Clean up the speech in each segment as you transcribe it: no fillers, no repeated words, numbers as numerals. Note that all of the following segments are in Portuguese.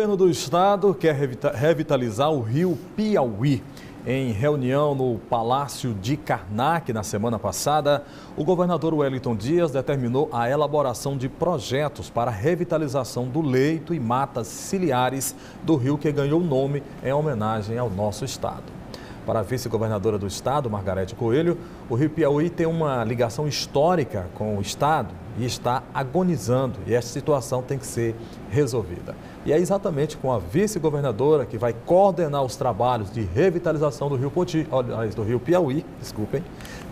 governo do estado quer revitalizar o rio Piauí. Em reunião no Palácio de Karnak na semana passada, o governador Wellington Dias determinou a elaboração de projetos para a revitalização do leito e matas ciliares do rio que ganhou o nome em homenagem ao nosso estado. Para a vice-governadora do estado, Margarete Coelho, o rio Piauí tem uma ligação histórica com o estado e está agonizando, e essa situação tem que ser resolvida. E é exatamente com a vice-governadora que vai coordenar os trabalhos de revitalização do rio Piauí,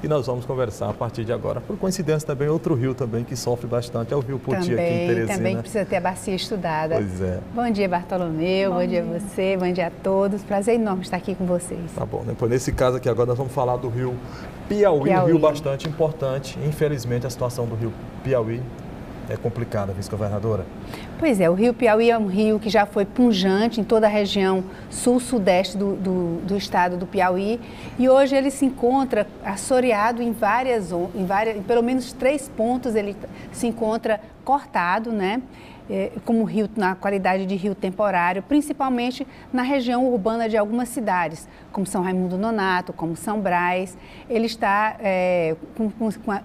que nós vamos conversar a partir de agora. Por coincidência também, outro rio também que sofre bastante é o rio Poti aqui em Teresina. Também precisa ter a bacia estudada. Pois é. Bom dia, Bartolomeu, bom dia a você, bom dia a todos. Prazer enorme estar aqui com vocês. Tá bom, depois nesse caso aqui agora nós vamos falar do rio Piauí, um rio bastante importante. Infelizmente a situação do rio Piauí é complicada, vice-governadora. Pois é, o rio Piauí é um rio que já foi pujante em toda a região sul-sudeste do estado do Piauí e hoje ele se encontra assoreado em pelo menos 3 pontos ele se encontra cortado, né? Como rio, na qualidade de rio temporário, principalmente na região urbana de algumas cidades, como São Raimundo Nonato, como São Brás. Ele está com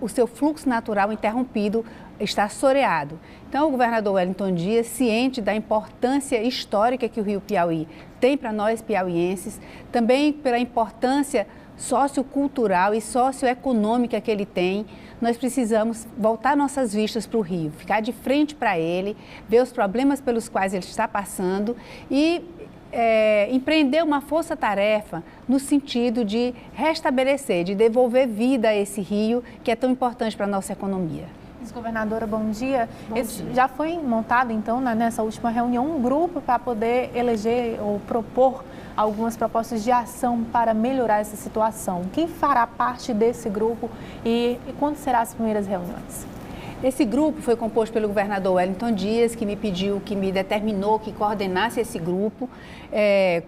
o seu fluxo natural interrompido, está assoreado. Então, o governador Wellington Dias, ciente da importância histórica que o rio Piauí tem para nós piauienses, também pela importância sociocultural e socioeconômica que ele tem, nós precisamos voltar nossas vistas para o rio, ficar de frente para ele, ver os problemas pelos quais ele está passando e empreender uma força-tarefa no sentido de restabelecer, de devolver vida a esse rio que é tão importante para a nossa economia. Governadora, bom dia. Já foi montado, então, nessa última reunião, um grupo para poder eleger ou propor algumas propostas de ação para melhorar essa situação. Quem fará parte desse grupo e quando serão as primeiras reuniões? Esse grupo foi composto pelo governador Wellington Dias, que me pediu, que me determinou que coordenasse esse grupo.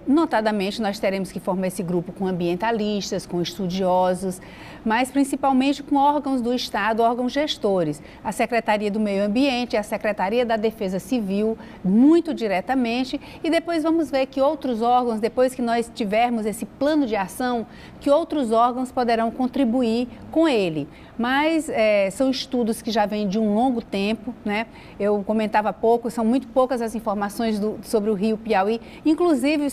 Notadamente, nós teremos que formar esse grupo com ambientalistas, com estudiosos, mas principalmente com órgãos do Estado, órgãos gestores. A Secretaria do Meio Ambiente, a Secretaria da Defesa Civil, muito diretamente. E depois vamos ver que outros órgãos, depois que nós tivermos esse plano de ação, que outros órgãos poderão contribuir com ele. Mas são estudos que já vêm de um longo tempo, né? Eu comentava há pouco, são muito poucas as informações sobre o rio Piauí. Inclusive,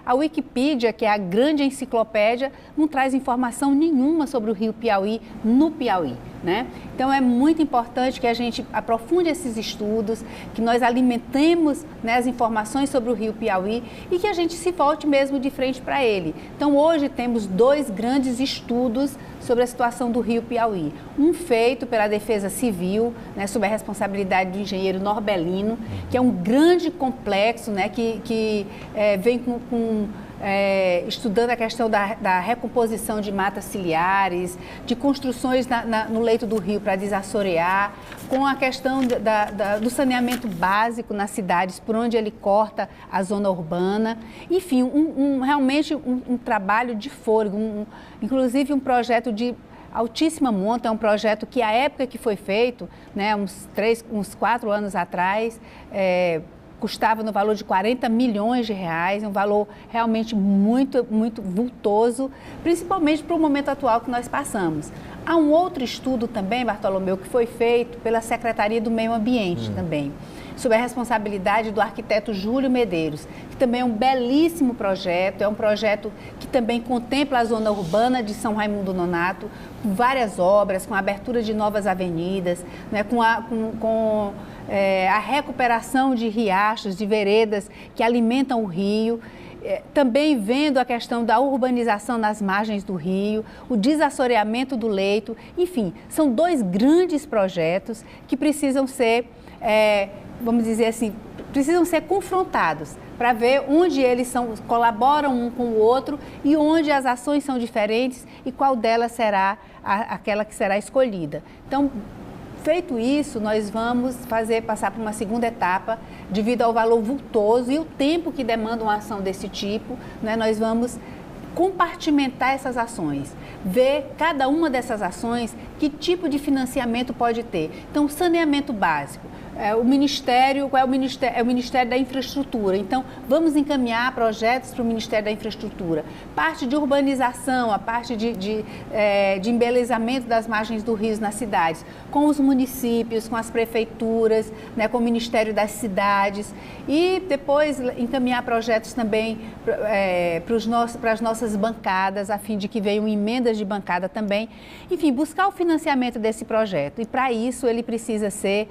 a Wikipedia, que é a grande enciclopédia, não traz informação nenhuma sobre o rio Piauí no Piauí, né? Então, é muito importante que a gente aprofunde esses estudos, que nós alimentemos, né, as informações sobre o rio Piauí e que a gente se volte mesmo de frente para ele. Então, hoje temos 2 grandes estudos sobre a situação do rio Piauí. Um feito pela Defesa Civil, né, sob a responsabilidade do engenheiro Norbelino, que é um grande complexo, né, que vem estudando a questão da recomposição de matas ciliares, de construções no leito do rio para desassorear, com a questão do saneamento básico nas cidades, por onde ele corta a zona urbana. Enfim, realmente um trabalho de fôlego, inclusive um projeto de altíssima monta, é um projeto que, à época que foi feito, né, uns 4 anos atrás, custava no valor de 40 milhões de reais, um valor realmente muito, muito vultoso, principalmente para o momento atual que nós passamos. Há um outro estudo também, Bartolomeu, que foi feito pela Secretaria do Meio Ambiente também, sob a responsabilidade do arquiteto Júlio Medeiros, que também é um belíssimo projeto, é um projeto que também contempla a zona urbana de São Raimundo Nonato, com várias obras, com a abertura de novas avenidas, né, com a recuperação de riachos, de veredas que alimentam o rio, também vendo a questão da urbanização nas margens do rio, o desassoreamento do leito, enfim, são 2 grandes projetos que precisam ser, vamos dizer assim, precisam ser confrontados para ver onde eles colaboram um com o outro e onde as ações são diferentes e qual delas será aquela que será escolhida. Então, feito isso, nós vamos passar por uma segunda etapa, devido ao valor vultoso e o tempo que demanda uma ação desse tipo, né, nós vamos compartimentar essas ações, ver cada uma dessas ações, que tipo de financiamento pode ter. Então, saneamento básico, o Ministério, qual é o Ministério? É o Ministério da Infraestrutura. Então, vamos encaminhar projetos para o Ministério da Infraestrutura. Parte de urbanização, a parte de embelezamento das margens do rio nas cidades, com os municípios, com as prefeituras, né, com o Ministério das Cidades. E depois encaminhar projetos também para as nossas bancadas, a fim de que venham emendas de bancada também. Enfim, buscar o financiamento desse projeto. E para isso ele precisa ser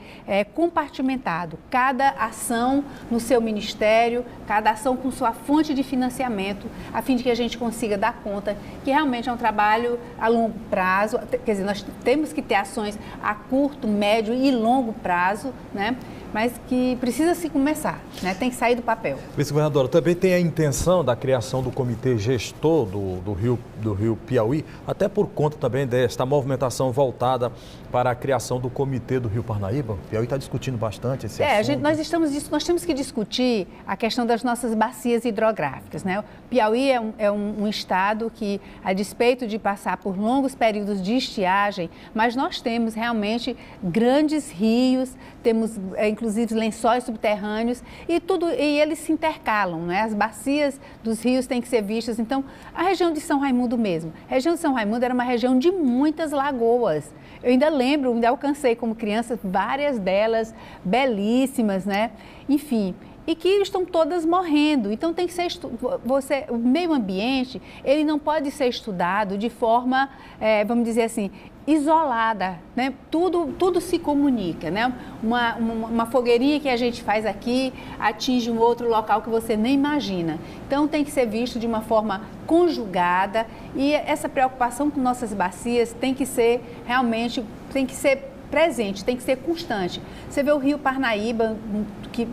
compartimentado. Cada ação no seu ministério, cada ação com sua fonte de financiamento, a fim de que a gente consiga dar conta que realmente é um trabalho a longo prazo. Quer dizer, nós temos que ter ações a curto, médio e longo prazo, né? Mas que precisa se começar, né? Tem que sair do papel. Vice-governadora, também tem a intenção da criação do comitê gestor do Rio Piauí, até por conta também desta movimentação voltada para a criação do comitê do Rio Parnaíba. O Piauí está discutindo bastante esse assunto. Nós temos que discutir a questão das nossas bacias hidrográficas, né? O Piauí é um estado que, a despeito de passar por longos períodos de estiagem, mas nós temos realmente grandes rios, temos inclusive lençóis subterrâneos e eles se intercalam, né? As bacias dos rios têm que ser vistas. Então, a região de São Raimundo mesmo. A região de São Raimundo era uma região de muitas lagoas. Eu ainda lembro, ainda alcancei como criança várias delas belíssimas, né? Enfim, e que estão todas morrendo. Então tem que ser o meio ambiente, ele não pode ser estudado de forma, vamos dizer assim, isolada, né? Tudo se comunica, né? Uma fogueirinha que a gente faz aqui atinge um outro local que você nem imagina. Então tem que ser visto de uma forma conjugada e essa preocupação com nossas bacias tem que ser realmente, tem que ser presente, tem que ser constante. Você vê o Rio Parnaíba, que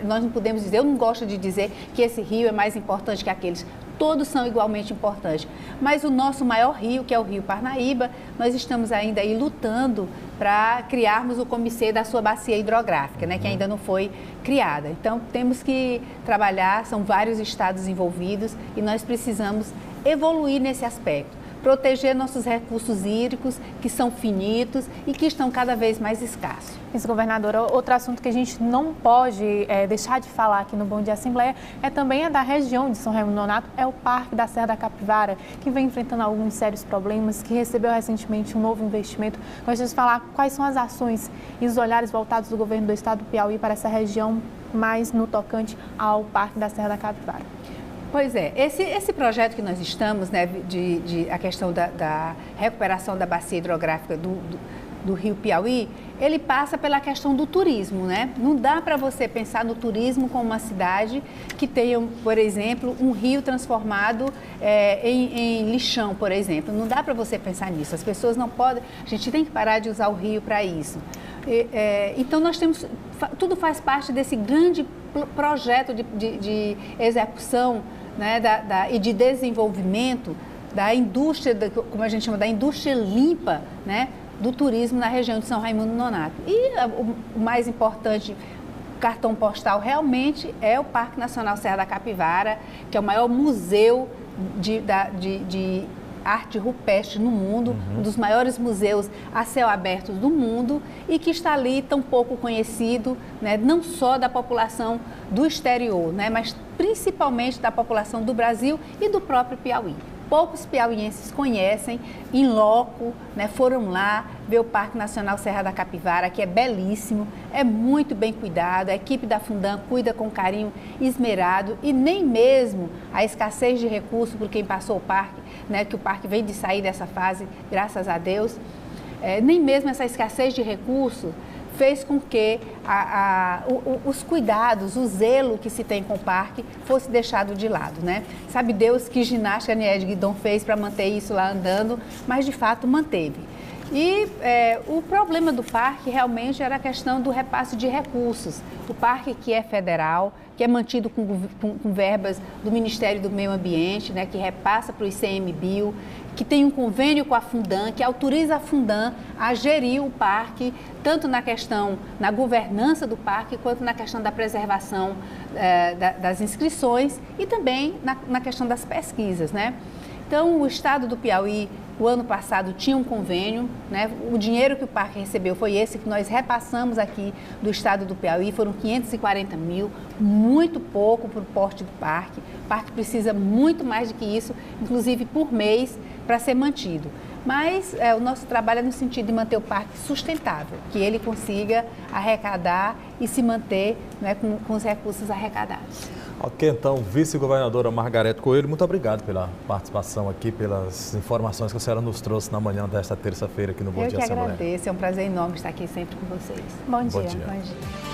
nós não podemos dizer, eu não gosto de dizer que esse rio é mais importante que aqueles. Todos são igualmente importantes. Mas o nosso maior rio, que é o Rio Parnaíba, nós estamos ainda aí lutando para criarmos o comitê da sua bacia hidrográfica, né, que ainda não foi criada. Então, temos que trabalhar, são vários estados envolvidos e nós precisamos evoluir nesse aspecto. Proteger nossos recursos hídricos, que são finitos e que estão cada vez mais escassos. Vice-governadora, outro assunto que a gente não pode deixar de falar aqui no Bom Dia Assembleia é também da região de São Raimundo Nonato, é o Parque da Serra da Capivara, que vem enfrentando alguns sérios problemas, que recebeu recentemente um novo investimento. Gostaria de falar quais são as ações e os olhares voltados do governo do estado do Piauí para essa região, mais no tocante ao Parque da Serra da Capivara. Pois é, esse projeto que nós estamos, né, a questão da recuperação da bacia hidrográfica do Rio Piauí, ele passa pela questão do turismo, né? Não dá para você pensar no turismo como uma cidade que tenha, por exemplo, um rio transformado em lixão, por exemplo. Não dá para você pensar nisso. As pessoas não podem, a gente tem que parar de usar o rio para isso. Então nós temos, tudo faz parte desse grande projeto de execução, né, e de desenvolvimento da indústria, como a gente chama, da indústria limpa, né, do turismo na região de São Raimundo Nonato. E o mais importante cartão postal realmente é o Parque Nacional Serra da Capivara, que é o maior museu de arte rupestre no mundo, um dos maiores museus a céu aberto do mundo e que está ali tão pouco conhecido, né, não só da população do exterior, né, mas principalmente da população do Brasil e do próprio Piauí. Poucos piauienses conhecem, in loco, né, foram lá ver o Parque Nacional Serra da Capivara, que é belíssimo, é muito bem cuidado, a equipe da Fundam cuida com carinho esmerado e nem mesmo a escassez de recursos por quem passou o parque, né, que o parque vem de sair dessa fase, graças a Deus, nem mesmo essa escassez de recursos fez com que os cuidados, o zelo que se tem com o parque fosse deixado de lado, né? Sabe Deus que ginástica a Nied Guidon fez para manter isso lá andando, mas de fato manteve. E o problema do parque realmente era a questão do repasse de recursos. O parque que é federal, que é mantido com verbas do Ministério do Meio Ambiente, né, que repassa para o ICMBio, que tem um convênio com a Fundam, que autoriza a Fundam a gerir o parque, tanto na governança do parque, quanto na questão da preservação das inscrições e também na questão das pesquisas, né? Então, o estado do Piauí, o ano passado, tinha um convênio, né? O dinheiro que o parque recebeu foi esse que nós repassamos aqui do estado do Piauí, foram 540 mil, muito pouco para o porte do parque. O parque precisa muito mais do que isso, inclusive por mês, para ser mantido. Mas o nosso trabalho é no sentido de manter o parque sustentável, que ele consiga arrecadar e se manter, né, com os recursos arrecadados. Ok, então, vice-governadora Margarete Coelho, muito obrigado pela participação aqui, pelas informações que a senhora nos trouxe na manhã desta terça-feira aqui no Bom Dia Assembleia. Eu que agradeço, é um prazer enorme estar aqui sempre com vocês. Bom dia. Bom dia. Bom dia.